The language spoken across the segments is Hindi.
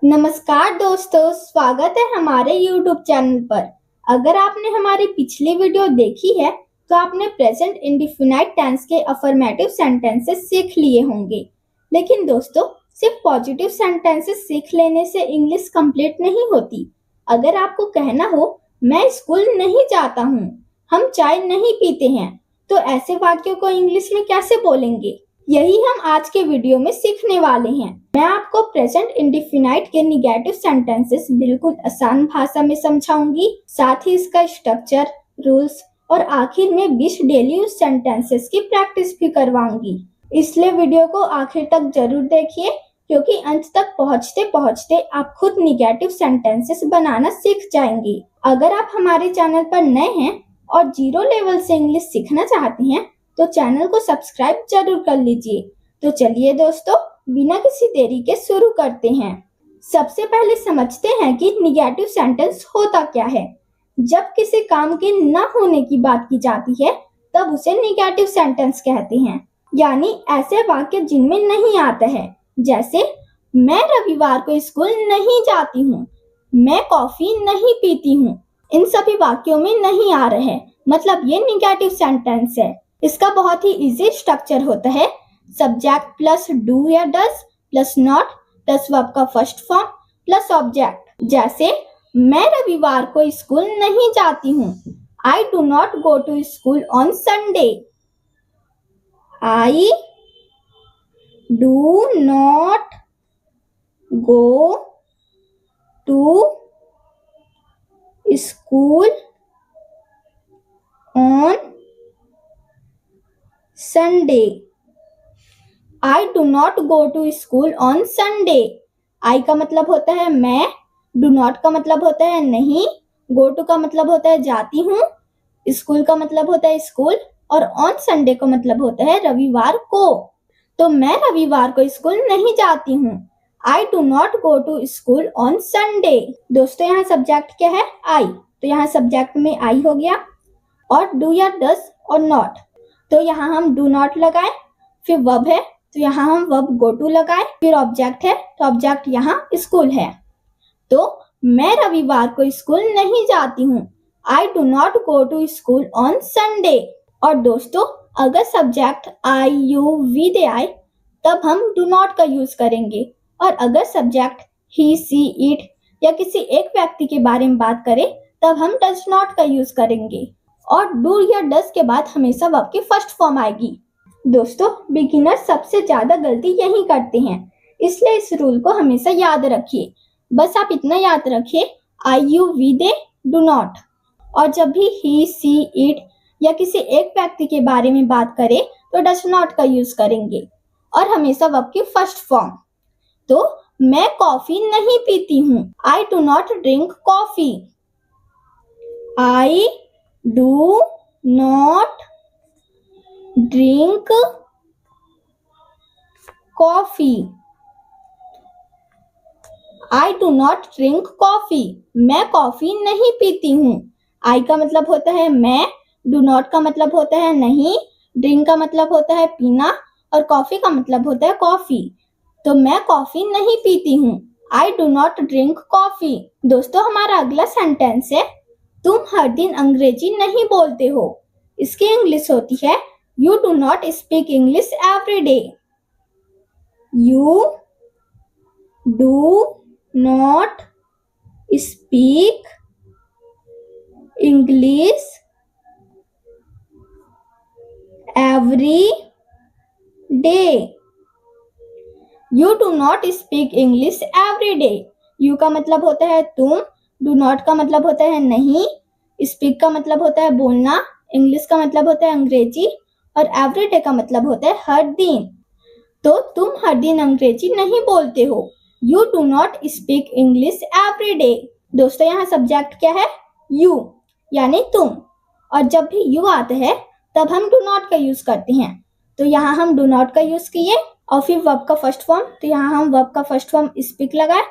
नमस्कार दोस्तों, स्वागत है हमारे YouTube चैनल पर। अगर आपने हमारी पिछली वीडियो देखी है तो आपने प्रेजेंट इंडेफिनाइट टेंस के अफर्मेटिव सेंटेंसेस सीख लिए होंगे। लेकिन दोस्तों, सिर्फ पॉजिटिव सेंटेंसेस सीख लेने से इंग्लिश कंप्लीट नहीं होती। अगर आपको कहना हो मैं स्कूल नहीं जाता हूँ, हम चाय नहीं पीते हैं, तो ऐसे वाक्यों को इंग्लिश में कैसे बोलेंगे? यही हम आज के वीडियो में सीखने वाले हैं। मैं आपको प्रेजेंट इंडेफिनाइट के निगेटिव सेंटेंसेस बिल्कुल आसान भाषा में समझाऊंगी, साथ ही इसका स्ट्रक्चर, रूल्स और आखिर में 20 डेली यूज सेंटेंसेस की प्रैक्टिस भी करवाऊंगी। इसलिए वीडियो को आखिर तक जरूर देखिए, क्योंकि अंत तक पहुंचते पहुंचते आप खुद निगेटिव सेंटेंसेस बनाना सीख जाएंगे। अगर आप हमारे चैनल पर नए हैं और 0 लेवल से इंग्लिश सीखना चाहते हैं तो चैनल को सब्सक्राइब जरूर कर लीजिए। तो चलिए दोस्तों, बिना किसी देरी के शुरू करते हैं। सबसे पहले समझते हैं कि निगेटिव सेंटेंस होता क्या है। जब किसी काम के न होने की बात की जाती है तब उसे निगेटिव सेंटेंस कहते हैं, यानी ऐसे वाक्य जिनमें नहीं आता है। जैसे मैं रविवार को स्कूल नहीं जाती हूँ, मैं कॉफी नहीं पीती हूँ। इन सभी वाक्यों में नहीं आ रहे हैं, मतलब ये निगेटिव सेंटेंस है। इसका बहुत ही इजी स्ट्रक्चर होता है, सब्जेक्ट प्लस डू या does plus not plus verb का फर्स्ट फॉर्म प्लस ऑब्जेक्ट। जैसे मैं रविवार को स्कूल नहीं जाती हूँ, I do not go to school on Sunday. I do not go to school on Sunday. I do not go to school on Sunday. I का मतलब होता है मैं, डू नॉट का मतलब होता है नहीं, गो टू का मतलब होता है जाती हूँ, स्कूल का मतलब होता है स्कूल और ऑन संडे का मतलब होता है रविवार को। तो मैं रविवार को स्कूल नहीं जाती हूँ, I do not go to school on Sunday. दोस्तों, यहाँ सब्जेक्ट क्या है? आई। तो यहाँ सब्जेक्ट में आई हो गया, और डू या डस और नॉट, तो यहाँ हम डू नॉट लगाए। फिर वर्ब है तो यहाँ हम वर्ब गो टू लगाए। फिर ऑब्जेक्ट है तो ऑब्जेक्ट यहाँ स्कूल है। तो मैं रविवार को स्कूल नहीं जाती हूँ, I do not go to school on Sunday. और दोस्तों, अगर subject I you we they आए तब हम डू नॉट का यूज करेंगे, और अगर सब्जेक्ट ही सी इट या किसी एक व्यक्ति के बारे में बात करें तब हम डज नॉट का यूज करेंगे। और डू या डज के बाद हमेशा वर्ब की फर्स्ट फॉर्म आएगी। दोस्तों, बिगिनर सबसे ज्यादा गलती यही करते हैं, इसलिए इस रूल को हमेशा याद रखिए। बस आप इतना याद रखिए, I you we they do not, और जब भी ही सी इट या किसी एक व्यक्ति के बारे में बात करें तो डज नॉट का यूज करेंगे, और हमेशा वर्ब की फर्स्ट फॉर्म। तो मैं कॉफी नहीं पीती हूँ, I do not drink coffee. I do not drink coffee. I do not drink coffee. मैं कॉफी नहीं पीती हूँ। आई का मतलब होता है मैं, डू नॉट का मतलब होता है नहीं, ड्रिंक का मतलब होता है पीना, और कॉफी का मतलब होता है कॉफी। तो मैं कॉफी नहीं पीती हूँ, I do not drink coffee. दोस्तों, हमारा अगला सेंटेंस है, तुम हर दिन अंग्रेजी नहीं बोलते हो। इसकी इंग्लिश होती है, you do not speak English every day. You do not speak English every day. You do not speak English every day. You का मतलब होता है तुम, डू नॉट का मतलब होता है नहीं, स्पीक का मतलब होता है बोलना, इंग्लिश का मतलब होता है अंग्रेजी, और एवरी डे का मतलब होता है हर दिन। तो तुम हर दिन अंग्रेजी नहीं बोलते हो, you do not speak English every day. दोस्तों, यहाँ सब्जेक्ट क्या है? यू, यानी तुम, और जब भी यू आता है तब हम डू नॉट का यूज करते हैं। तो यहाँ हम डू नॉट का यूज किए, और फिर वर्ब का फर्स्ट फॉर्म, तो यहाँ हम वर्ब का फर्स्ट फॉर्म स्पीक लगाए,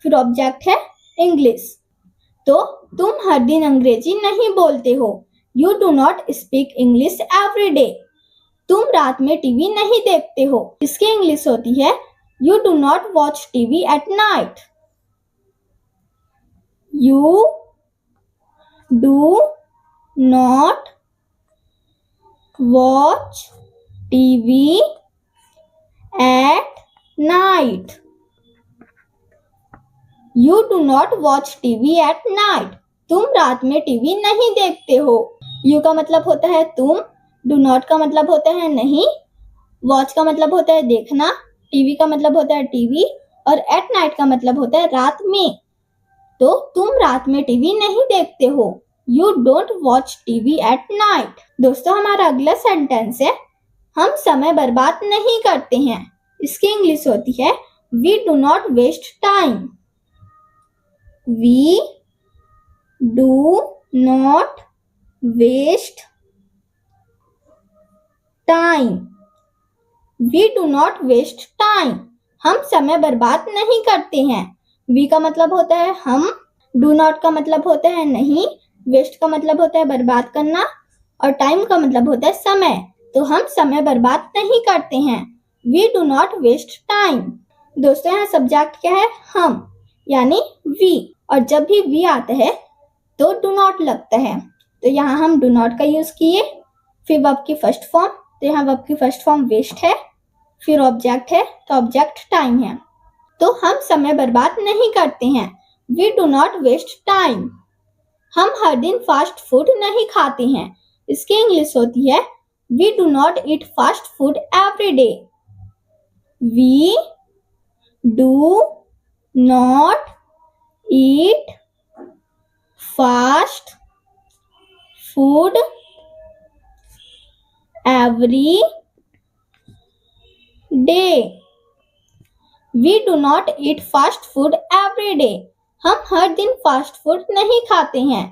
फिर ऑब्जेक्ट है इंग्लिश। तो तुम हर दिन अंग्रेजी नहीं बोलते हो, you do not speak English every day. तुम रात में टीवी नहीं देखते हो, इसकी इंग्लिश होती है, you do not watch TV at night. You do not watch TV at night. You do not watch TV at night. तुम रात में टीवी नहीं देखते हो. You का मतलब होता है तुम, do not का मतलब होता है नहीं, watch का मतलब होता है देखना, TV का मतलब होता है टीवी और at night का मतलब होता है रात में. तो तुम रात में टीवी नहीं देखते हो. You don't watch TV at night. दोस्तों हमारा अगला सेंटेंस है हम समय बर्बाद नहीं करते हैं. इसकी इंग्लिश होती है We do not waste time. We do not waste time. We do not waste time. हम समय बर्बाद नहीं करते हैं. We का मतलब होता है हम, do not का मतलब होता है नहीं, waste का मतलब होता है बर्बाद करना और time का मतलब होता है समय. तो हम समय बर्बाद नहीं करते हैं. We do not waste time. दोस्तों यहाँ सब्जेक्ट क्या है? हम यानी we. और जब भी we आता है तो do not लगता है. तो यहाँ हम do not का यूज किए. फिर वर्ब की फर्स्ट फॉर्म, तो यहाँ वर्ब की फर्स्ट फॉर्म waste है. फिर ऑब्जेक्ट है तो ऑब्जेक्ट टाइम है. तो हम समय बर्बाद नहीं करते हैं. We do not waste time. हम हर दिन फास्ट फूड नहीं खाते हैं. इसकी इंग्लिश होती है We do not eat fast food every day. We do not eat fast food every day. We do not eat fast food every day. हम हर दिन फास्ट फूड नहीं खाते हैं.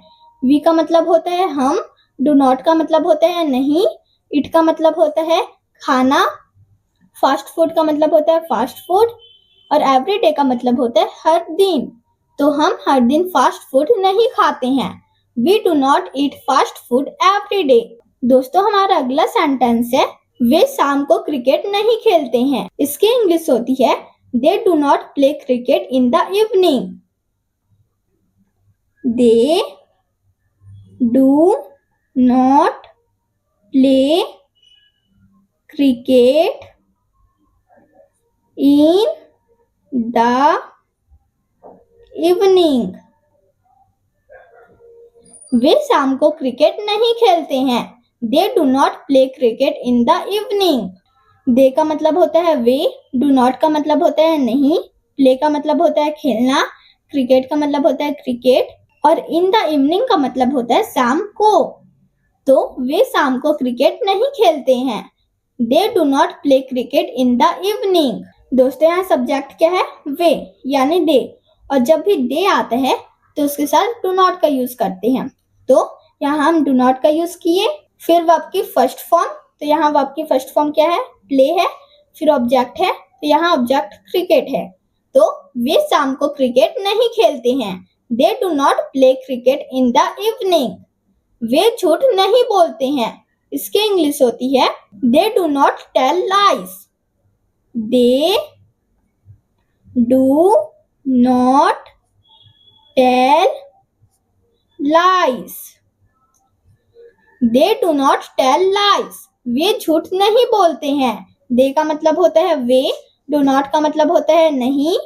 We का मतलब होता है हम, do not का मतलब होता है नहीं, eat का मतलब होता है खाना, फास्ट फूड का मतलब होता है फास्ट फूड और एवरी डे का मतलब होता है हर दिन. तो हम हर दिन फास्ट फूड नहीं खाते हैं. We do not eat fast food every day. दोस्तों हमारा अगला सेंटेंस है वे शाम को क्रिकेट नहीं खेलते हैं. इसकी इंग्लिश होती है They do not play cricket in the evening. They do not play cricket in the evening. वे शाम को क्रिकेट नहीं खेलते हैं. They do not play cricket in the evening. दे का मतलब होता है वे, डू नॉट का मतलब होता है नहीं, प्ले का मतलब होता है खेलना, क्रिकेट का मतलब होता है क्रिकेट और इन द इवनिंग का मतलब होता है शाम को. तो वे शाम को क्रिकेट नहीं खेलते हैं. They do not play cricket in the evening. दोस्तों यहाँ सब्जेक्ट क्या है? वे यानी दे. और जब भी दे आता है तो उसके साथ डू नॉट का यूज करते हैं. तो यहाँ हम डू नॉट का यूज किए. फिर वर्ब की फर्स्ट फॉर्म, तो यहाँ वर्ब की फर्स्ट फॉर्म क्या है? प्ले है. फिर ऑब्जेक्ट है, तो यहाँ ऑब्जेक्ट क्रिकेट है. तो वे शाम को क्रिकेट नहीं खेलते हैं. They do not play cricket in the evening. वे झूठ नहीं बोलते हैं. इसकी इंग्लिश होती है they do not tell lies. They do not tell lies. They do not tell lies. वे झूठ नहीं बोलते हैं. दे का मतलब होता है वे, डू नॉट का मतलब होता है नहीं,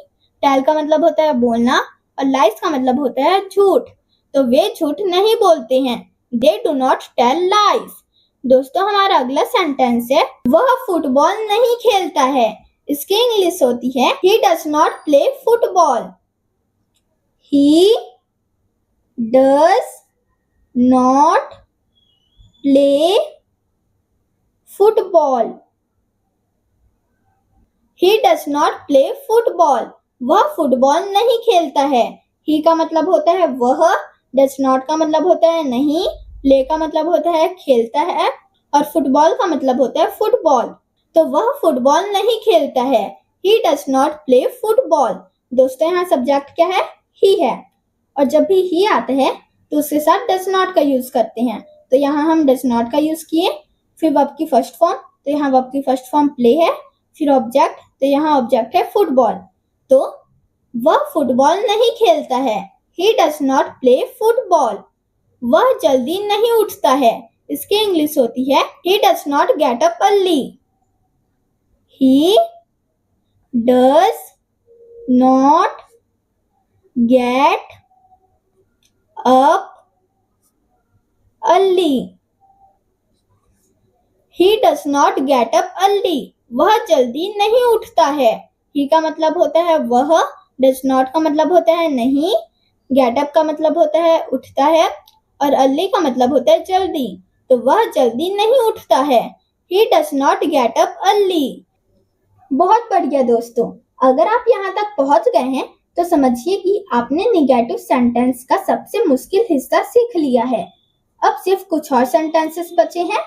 टेल का मतलब होता है बोलना और लाइज का मतलब होता है झूठ. तो वे झूठ नहीं बोलते हैं. They do not tell lies. दोस्तों हमारा अगला सेंटेंस है वह फुटबॉल नहीं खेलता है. इसकी इंग्लिश होती है he does not play football. He does not play football. He does not play football. वह फुटबॉल नहीं खेलता है. He का मतलब होता है वह, does not का मतलब होता है नहीं, play का मतलब होता है खेलता है और फुटबॉल का मतलब होता है फुटबॉल. तो वह फुटबॉल नहीं खेलता है. He does not play football. दोस्तों यहाँ सब्जेक्ट क्या है? He है. और जब भी he आता है तो उसके साथ does not का यूज करते हैं. तो यहाँ हम does not का यूज किए. फिर वर्ब की फर्स्ट फॉर्म, तो यहाँ वर्ब की फर्स्ट फॉर्म प्ले है. फिर ऑब्जेक्ट, तो यहाँ ऑब्जेक्ट है फुटबॉल. तो वह फुटबॉल नहीं खेलता है. He does not play football. वह जल्दी नहीं उठता है। इसकी इंग्लिश होती है He does not get up early. He does not get up early. He does not get up early. वह जल्दी नहीं उठता है। He का मतलब होता है वह, does not का मतलब होता है नहीं, get up का मतलब होता है उठता है, और early का मतलब होता है जल्दी। तो वह जल्दी नहीं उठता है। He does not get up early. बहुत बढ़िया दोस्तों, अगर आप यहाँ तक पहुंच गए हैं तो समझिए कि आपने निगेटिव सेंटेंस का सबसे मुश्किल हिस्सा सीख लिया है। अब सिर्फ कुछ और सेंटेंसेस बचे हैं।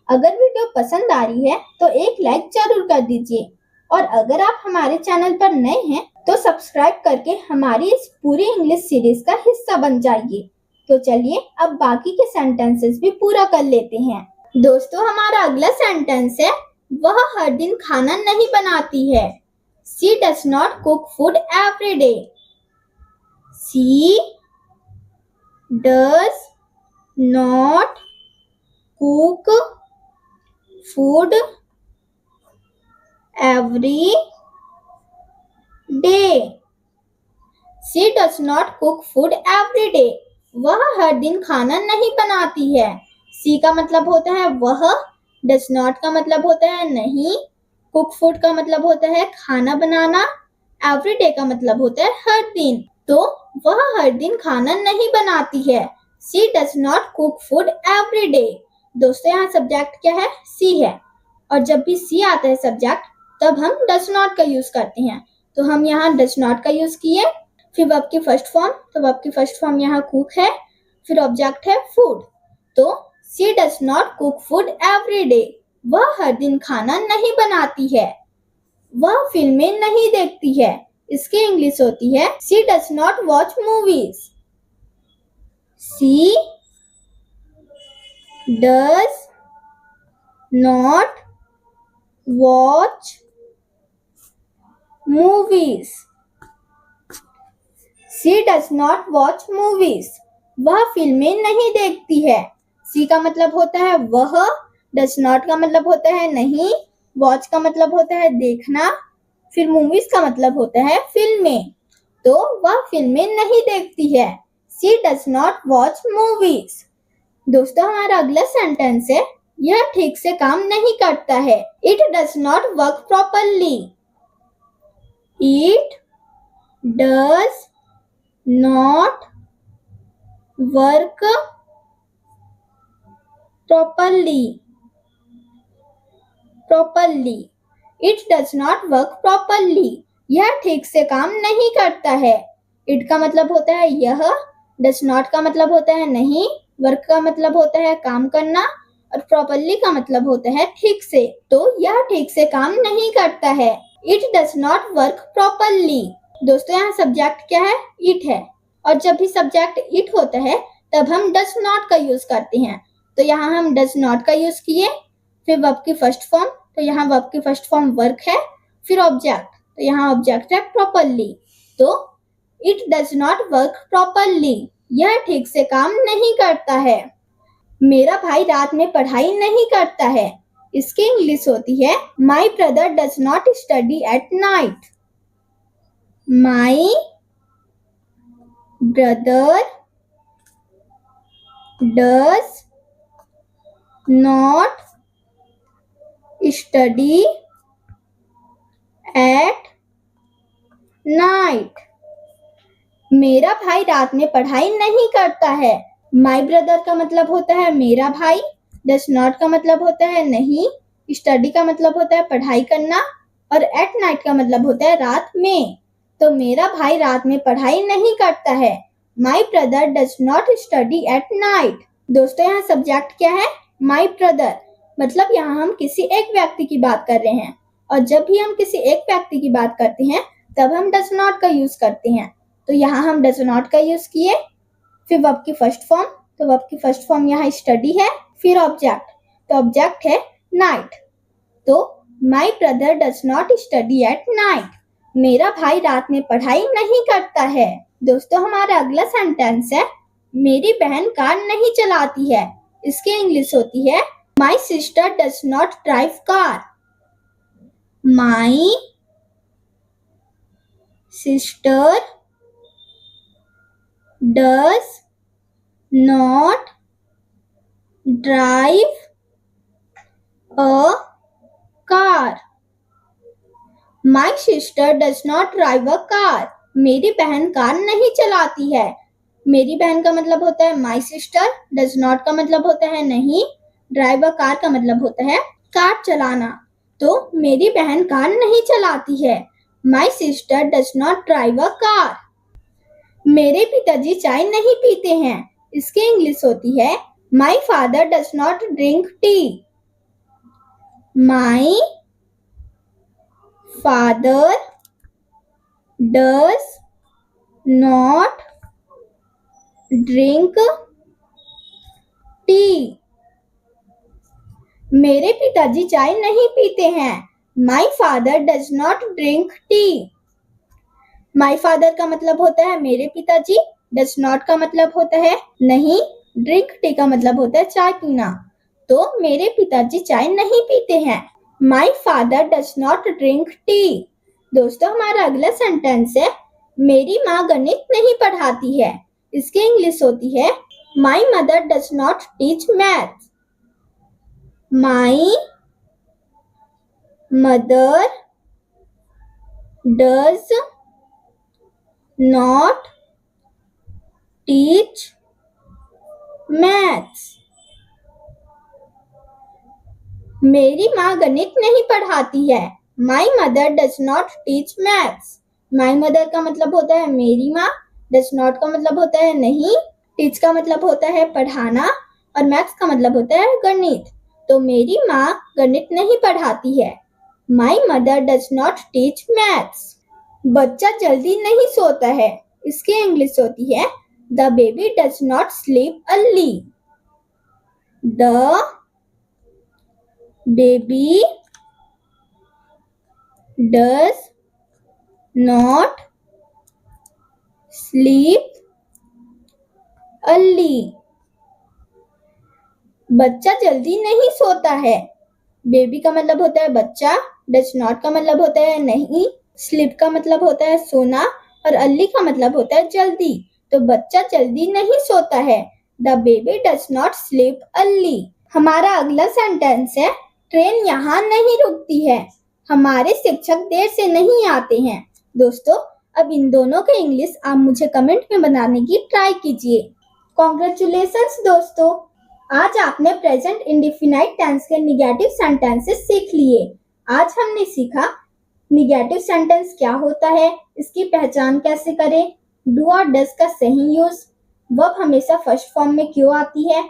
अगर वीडियो पसंद आ रही है तो एक लाइक जरूर कर दीजिए, और अगर आप हमारे चैनल पर नए हैं तो सब्सक्राइब करके हमारी इस पूरी इंग्लिश सीरीज का हिस्सा बन जाइए। तो चलिए अब बाकी के सेंटेंसेस भी पूरा कर लेते हैं। दोस्तों, हमारा अगला सेंटेंस है वह हर दिन खाना नहीं बनाती है। She does not cook food every day. She does not cook food every day. She does not cook food every day. वह हर दिन खाना नहीं बनाती है। सी का मतलब होता है वह, डज नॉट का मतलब होता है नहीं, कुक फूड का मतलब होता है खाना बनाना, एवरी डे का मतलब होता है हर दिन। तो वह हर दिन खाना नहीं बनाती है। She does not cook food every day. दोस्तों, यहाँ सब्जेक्ट क्या है? सी है, और जब भी सी आता है सब्जेक्ट तब हम डज नॉट का यूज करते हैं। तो हम यहाँ डज नॉट का यूज किए। फिर वर्ब की फर्स्ट फॉर्म, तो वर्ब की फर्स्ट फॉर्म यहाँ कुक है, फिर ऑब्जेक्ट है फूड। तो she does not cook food every day. वह हर दिन खाना नहीं बनाती है। वह फिल्में नहीं देखती है। इसकी इंग्लिश होती है she does not watch movies. She does not watch movies. She does not watch movies. वह फिल्में नहीं देखती है। सी का मतलब होता है वह, डज नॉट का मतलब होता है नहीं, वॉच का मतलब होता है देखना, फिर मूवीज का मतलब होता है फिल्में। तो वह फिल्में नहीं देखती है। She does not watch movies. दोस्तों, हमारा अगला सेंटेंस है यह ठीक से काम नहीं करता है। It does not work properly. It does not work properly. It does not work properly. यह ठीक से काम नहीं करता है। It का मतलब होता है यह, does not का मतलब होता है नहीं, work का मतलब होता है काम करना, और properly का मतलब होता है ठीक से। तो यह ठीक से काम नहीं करता है। It does not work properly. दोस्तों, यहाँ सब्जेक्ट क्या है? It है, और जब भी सब्जेक्ट it होता है तब हम does not का यूज करते हैं। तो यहाँ हम डज नॉट का यूज किए। फिर वर्ब की फर्स्ट फॉर्म, तो यहाँ वर्ब की फर्स्ट फॉर्म वर्क है, फिर ऑब्जेक्ट, तो यहाँ ऑब्जेक्ट है प्रॉपरली। तो it does not work properly. यह ठीक से काम नहीं करता है। मेरा भाई रात में पढ़ाई नहीं करता है। इसकी इंग्लिश होती है my brother does not study at night. My brother does not study at night. मेरा भाई रात में पढ़ाई नहीं करता है। My brother का मतलब होता है मेरा भाई, does not का मतलब होता है नहीं, study का मतलब होता है पढ़ाई करना, और at night का मतलब होता है रात में। तो मेरा भाई रात में पढ़ाई नहीं करता है। My brother does not study at night. दोस्तों, यहाँ सब्जेक्ट क्या है? My brother. मतलब यहाँ हम किसी एक व्यक्ति की बात कर रहे हैं, और जब भी हम किसी एक व्यक्ति की बात करते हैं तब हम डज नॉट का यूज करते हैं। तो यहाँ हम डज नॉट का यूज किए। फिर वर्ब की फर्स्ट फॉर्म, तो वर्ब की फर्स्ट फॉर्म यहाँ स्टडी है, फिर ऑब्जेक्ट, तो ऑब्जेक्ट है नाइट। तो my brother does not study at night. मेरा भाई रात में पढ़ाई नहीं करता है। दोस्तों हमारा अगला सेंटेंस है मेरी बहन कार नहीं चलाती है। इसकी इंग्लिश होती है my sister does not drive car. My sister does not drive a car. My sister does not drive a car. मेरी बहन कार नहीं चलाती है। मेरी बहन का मतलब होता है माई सिस्टर, डज नॉट का मतलब होता है नहीं, ड्राइव अ कार का मतलब होता है कार चलाना। तो मेरी बहन कार नहीं चलाती है। My sister does not drive a car. मेरे पिताजी चाय नहीं पीते हैं। इसकी इंग्लिश होती है my father does not drink tea. My father does not drink tea. मेरे पिताजी चाय नहीं पीते हैं। My father does not drink tea. My father का मतलब होता है मेरे पिताजी, डज नॉट का मतलब होता है नहीं, ड्रिंक टी का मतलब होता है चाय पीना। तो मेरे पिताजी चाय नहीं पीते हैं। My father does not drink tea. दोस्तों हमारा अगला सेंटेंस है मेरी माँ गणित नहीं पढ़ाती है। इसकी इंग्लिश होती है my mother does not teach math. My mother does not teach maths. मेरी माँ गणित नहीं पढ़ाती है। My mother does not teach maths. My mother का मतलब होता है मेरी माँ, डज नॉट का मतलब होता है नहीं, टीच का मतलब होता है पढ़ाना और मैथ्स का मतलब होता है गणित। तो मेरी माँ गणित नहीं पढ़ाती है। My mother does not teach maths. बच्चा जल्दी नहीं सोता है। इसकी इंग्लिश होती है the baby does not sleep early. The baby does not sleep early. बच्चा जल्दी नहीं सोता है। बेबी का मतलब होता है बच्चा, डज नॉट का मतलब होता है नहीं, स्लीप का मतलब होता है सोना और अर्ली का मतलब होता है जल्दी। तो बच्चा जल्दी नहीं सोता है। The baby does not sleep early. हमारा अगला सेंटेंस है ट्रेन यहाँ नहीं रुकती है। हमारे शिक्षक देर से नहीं आते हैं। दोस्तों अब इन दोनों के इंग्लिश आप मुझे कमेंट में बनाने की ट्राई कीजिए। कॉन्ग्रेचुलेशंस दोस्तों, आज आपने प्रेजेंट इंडेफिनाइट टेंस के निगेटिव सेंटेंसेस सीख लिए। आज हमने सीखा निगेटिव सेंटेंस क्या होता है, इसकी पहचान कैसे करें, डू और डज का सही यूज, वर्ब हमेशा फर्स्ट फॉर्म में क्यों आती है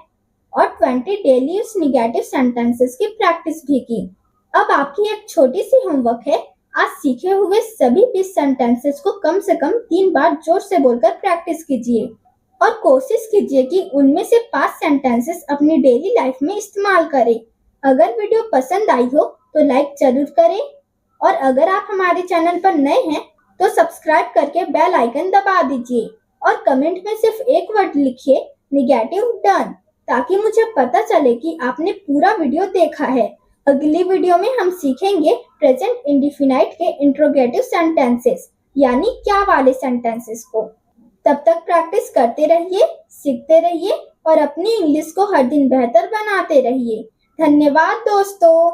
और 20 डेली यूज निगेटिव सेंटेंसेस की प्रैक्टिस भी की। अब आपकी एक छोटी सी होमवर्क है, आज सीखे हुए सभी 20 सेंटेंसेस को कम से कम 3 बार जोर से बोलकर प्रैक्टिस कीजिए और कोशिश कीजिए कि उनमें से 5 सेंटेंसेस अपनी डेली लाइफ में इस्तेमाल करें। अगर वीडियो पसंद आई हो तो लाइक जरूर करें और अगर आप हमारे चैनल पर नए हैं तो सब्सक्राइब करके बेल आइकन दबा दीजिए और कमेंट में सिर्फ एक वर्ड लिखिए नेगेटिव डन, ताकि मुझे पता चले कि आपने पूरा वीडियो देखा है। अगली वीडियो में हम सीखेंगे प्रेजेंट इंडेफिनाइट के इंट्रोगेटिव सेंटेंसेस यानी क्या वाले सेंटेंसेस को। तब तक प्रैक्टिस करते रहिए, सीखते रहिए और अपनी इंग्लिश को हर दिन बेहतर बनाते रहिए। धन्यवाद दोस्तों।